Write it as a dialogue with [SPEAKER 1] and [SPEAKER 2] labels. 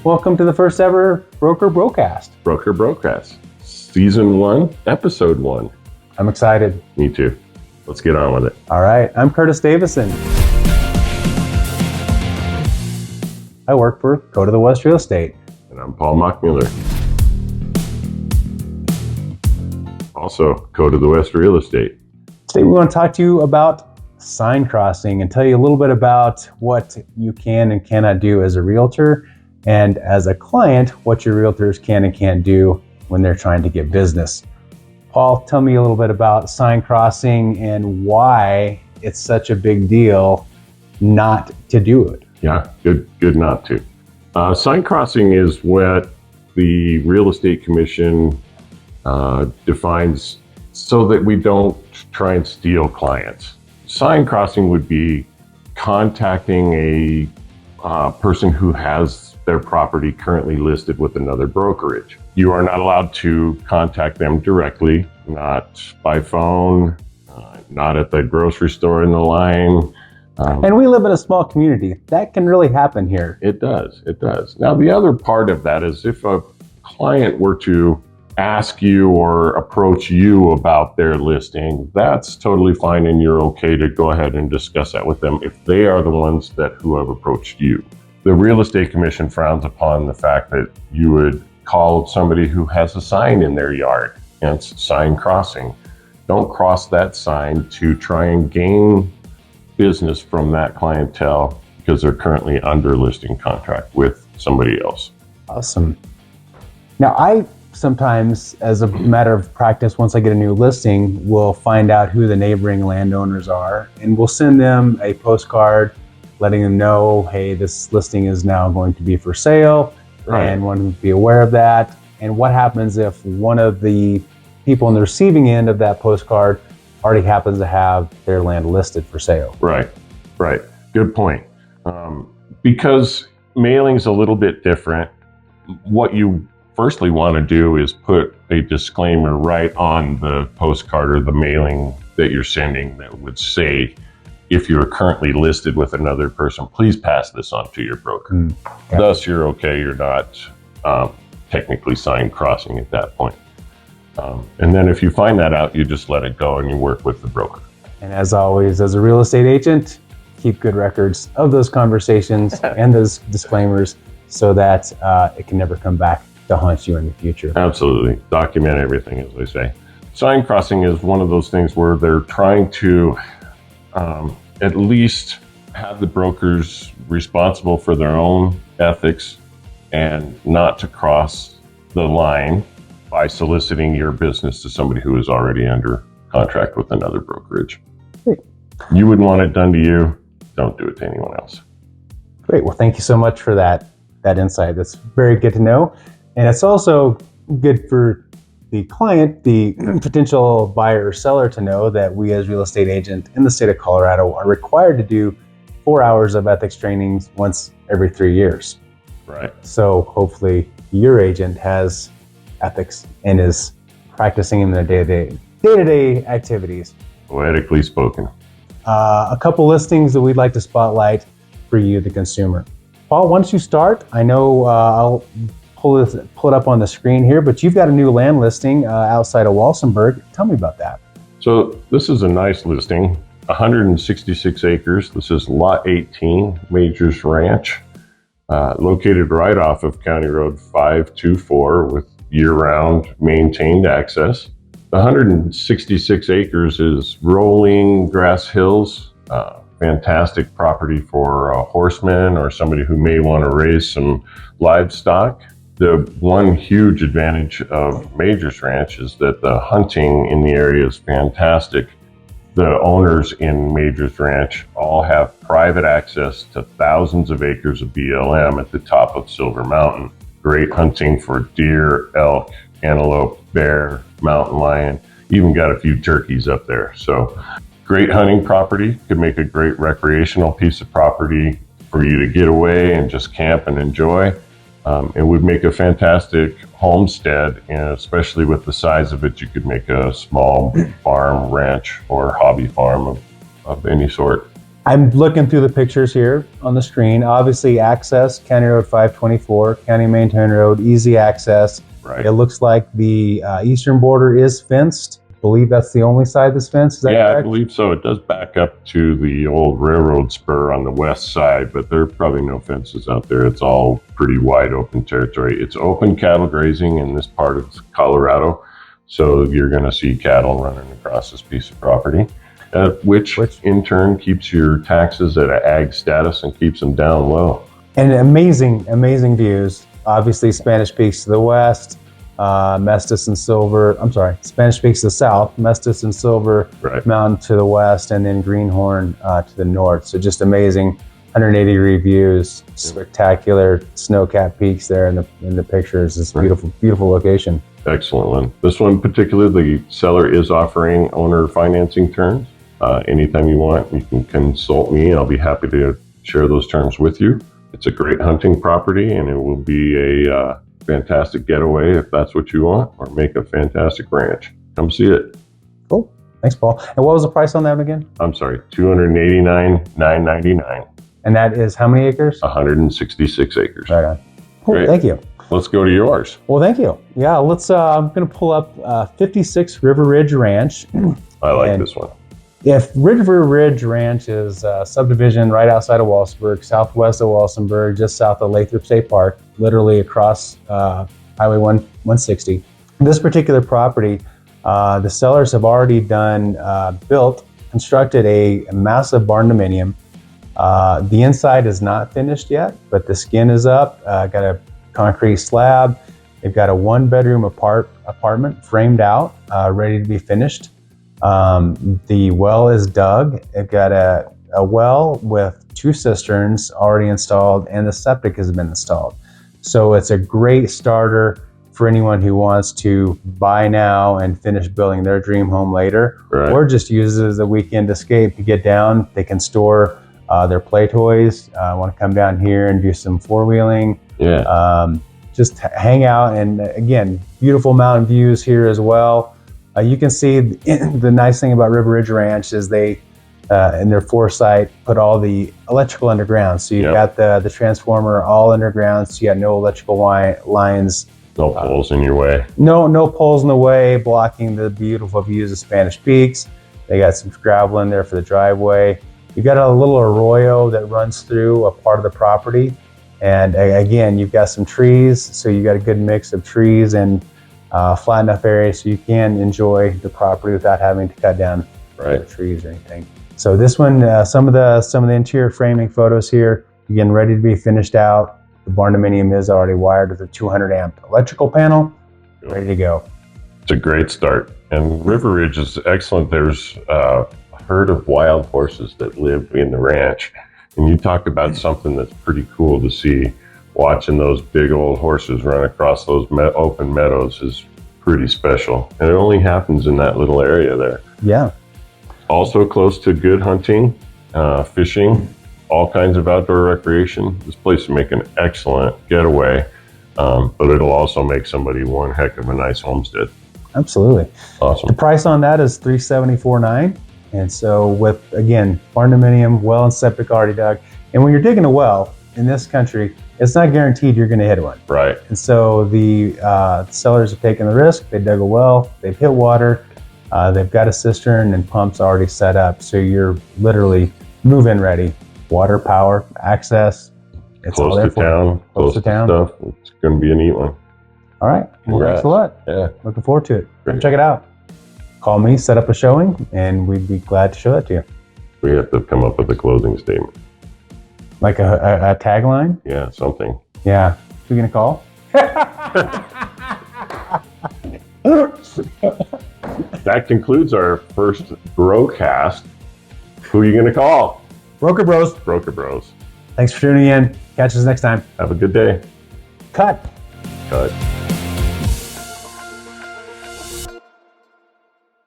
[SPEAKER 1] Welcome to the first ever Broker Brocast.
[SPEAKER 2] Broker Brocast, Season 1, Episode 1.
[SPEAKER 1] I'm excited.
[SPEAKER 2] Me too. Let's get on with it.
[SPEAKER 1] All right, I'm Curtis Davison. I work for Code of the West Real Estate.
[SPEAKER 2] And I'm Paul Machmuller. Also, Code of the West Real Estate.
[SPEAKER 1] Today we want to talk to you about sign crossing and tell you a little bit about what you can and cannot do as a realtor, and as a client, what your realtors can and can't do when they're trying to get business. Paul, tell me a little bit about sign crossing and why it's such a big deal not to do it.
[SPEAKER 2] Yeah, good not to. Sign crossing is what the Real Estate Commission defines so that we don't try and steal clients. Sign crossing would be contacting a person who has their property currently listed with another brokerage. You are not allowed to contact them directly, not by phone, not at the grocery store in the line.
[SPEAKER 1] And we live in a small community. That can really happen here.
[SPEAKER 2] It does. Now, the other part of that is if a client were to ask you or approach you about their listing, that's totally fine, and you're okay to go ahead and discuss that with them if they are the ones who have approached you. The Real Estate Commission frowns upon the fact that you would call somebody who has a sign in their yard, hence sign crossing. Don't cross that sign to try and gain business from that clientele because they're currently under listing contract with somebody else.
[SPEAKER 1] Awesome. Now, I sometimes, as a matter of practice, once I get a new listing, will find out who the neighboring landowners are, and we'll send them a postcard letting them know, hey, this listing is now going to be for sale, right, and want to be aware of that. And what happens if one of the people on the receiving end of that postcard already happens to have their land listed for sale?
[SPEAKER 2] Right. Good point. Because mailing's a little bit different, what you firstly want to do is put a disclaimer right on the postcard or the mailing that you're sending that would say, if you're currently listed with another person, please pass this on to your broker. Thus, you're okay. You're not technically sign crossing at that point. And then if you find that out, you just let it go and you work with the broker.
[SPEAKER 1] And as always, as a real estate agent, keep good records of those conversations and those disclaimers so that it can never come back to haunt you in the future.
[SPEAKER 2] Absolutely. Document everything, as they say. Sign crossing is one of those things where they're trying to at least have the brokers responsible for their own ethics and not to cross the line by soliciting your business to somebody who is already under contract with another brokerage.
[SPEAKER 1] Great.
[SPEAKER 2] You wouldn't want it done to you. Don't do it to anyone else.
[SPEAKER 1] Great. Well, thank you so much for that insight. That's very good to know. And it's also good for the client, the potential buyer or seller, to know that we as real estate agent in the state of Colorado are required to do 4 hours of ethics trainings once every 3 years.
[SPEAKER 2] Right.
[SPEAKER 1] So hopefully your agent has ethics and is practicing in their day-to-day activities.
[SPEAKER 2] Poetically spoken.
[SPEAKER 1] A couple listings that we'd like to spotlight for you, the consumer. Paul, why don't you start? I know I'll pull it up on the screen here, but you've got a new land listing outside of Walsenburg. Tell me about that.
[SPEAKER 2] So this is a nice listing, 166 acres. This is lot 18, Majors Ranch, located right off of County Road 524 with year-round maintained access. The 166 acres is rolling grass hills, fantastic property for a horseman or somebody who may want to raise some livestock. The one huge advantage of Majors Ranch is that the hunting in the area is fantastic. The owners in Majors Ranch all have private access to thousands of acres of BLM at the top of Silver Mountain. Great hunting for deer, elk, antelope, bear, mountain lion, even got a few turkeys up there. So great hunting property, could make a great recreational piece of property for you to get away and just camp and enjoy. It would make a fantastic homestead, and especially with the size of it, you could make a small farm, ranch, or hobby farm of any sort.
[SPEAKER 1] I'm looking through the pictures here on the screen. Obviously, access, County Road 524, County Maintained Road, easy access.
[SPEAKER 2] Right.
[SPEAKER 1] It looks like the eastern border is fenced. I believe that's the only side that's fenced. Is that correct?
[SPEAKER 2] I believe so. It does back up to the old railroad spur on the west side, but there are probably no fences out there. It's all pretty wide open territory. It's open cattle grazing in this part of Colorado, so you're going to see cattle running across this piece of property. Which in turn keeps your taxes at an ag status and keeps them down low.
[SPEAKER 1] And amazing views. Obviously, Spanish Peaks to the west, Mestis and Silver. I'm sorry, Spanish Peaks to the south, Mestis and Silver Mountain to the west, and then Greenhorn to the north. So just amazing 180-degree views, spectacular snow-capped peaks there in the pictures. It's beautiful location.
[SPEAKER 2] Excellent one. This one in particular, the seller is offering owner financing terms. Anytime you want, you can consult me. I'll be happy to share those terms with you. It's a great hunting property, and it will be a fantastic getaway if that's what you want, or make a fantastic ranch. Come see it.
[SPEAKER 1] Cool. Thanks, Paul. And what was the price on that again?
[SPEAKER 2] I'm sorry, $289,999.
[SPEAKER 1] And that is how many acres?
[SPEAKER 2] 166 acres.
[SPEAKER 1] Right on. Cool.
[SPEAKER 2] Great.
[SPEAKER 1] Thank you.
[SPEAKER 2] Let's go to yours.
[SPEAKER 1] Well, thank you. Yeah, let's. I'm going to pull up 56 River Ridge Ranch.
[SPEAKER 2] I like this one.
[SPEAKER 1] If River Ridge Ranch is a subdivision right outside of Walsenburg, southwest of Walsenburg, just south of Lathrop State Park, literally across Highway 160. This particular property, the sellers have already constructed a massive barn dominium. The inside is not finished yet, but the skin is up. Got a concrete slab. They've got a one-bedroom apartment framed out, ready to be finished. The well is dug. They've got a well with 2 cisterns already installed, and the septic has been installed. So it's a great starter for anyone who wants to buy now and finish building their dream home later, or just use it as a weekend escape to get down. They can store their play toys. Want to come down here and do some four-wheeling. Just hang out, and again, beautiful mountain views here as well. You can see the nice thing about River Ridge Ranch is they, in their foresight, put all the electrical underground. So you've got the transformer all underground, so you got no electrical lines.
[SPEAKER 2] No poles in your way.
[SPEAKER 1] No poles in the way, blocking the beautiful views of Spanish Peaks. They got some gravel in there for the driveway. You've got a little arroyo that runs through a part of the property. And again, you've got some trees, so you got a good mix of trees and flat enough area so you can enjoy the property without having to cut down trees or anything. So this one, some of the interior framing photos here, again, ready to be finished out. The barn dominium is already wired with a 200 amp electrical panel, ready to go.
[SPEAKER 2] It's a great start. And River Ridge is excellent. There's a herd of wild horses that live in the ranch. And you talk about something that's pretty cool to see. Watching those big old horses run across those open meadows is pretty special. And it only happens in that little area there.
[SPEAKER 1] Yeah.
[SPEAKER 2] Also close to good hunting, fishing, all kinds of outdoor recreation. This place will make an excellent getaway, but it'll also make somebody one heck of a nice homestead.
[SPEAKER 1] Absolutely.
[SPEAKER 2] Awesome.
[SPEAKER 1] The price on that is $374,900. And so with, again, barn dominium, well and septic already dug. And when you're digging a well in this country, it's not guaranteed you're going to hit one.
[SPEAKER 2] Right.
[SPEAKER 1] And so the sellers have taken the risk. They dug a well, they've hit water, they've got a cistern and pumps already set up. So you're literally move-in ready. Water, power, access. It's
[SPEAKER 2] close
[SPEAKER 1] all there
[SPEAKER 2] to town. Close to town. Stuff. It's going to be a neat one.
[SPEAKER 1] All right. Well, thanks a lot.
[SPEAKER 2] Yeah.
[SPEAKER 1] Looking forward to it.
[SPEAKER 2] Great.
[SPEAKER 1] Check it out. Call me, set up a showing, and we'd be glad to show that to you.
[SPEAKER 2] We have to come up with a closing statement.
[SPEAKER 1] Like a tagline?
[SPEAKER 2] Yeah, something.
[SPEAKER 1] Yeah. Who you gonna call?
[SPEAKER 2] That concludes our first Brocast. Who are you gonna call?
[SPEAKER 1] Broker Bros.
[SPEAKER 2] Broker Bros.
[SPEAKER 1] Thanks for tuning in. Catch us next time.
[SPEAKER 2] Have a good day.
[SPEAKER 1] Cut.
[SPEAKER 2] Cut.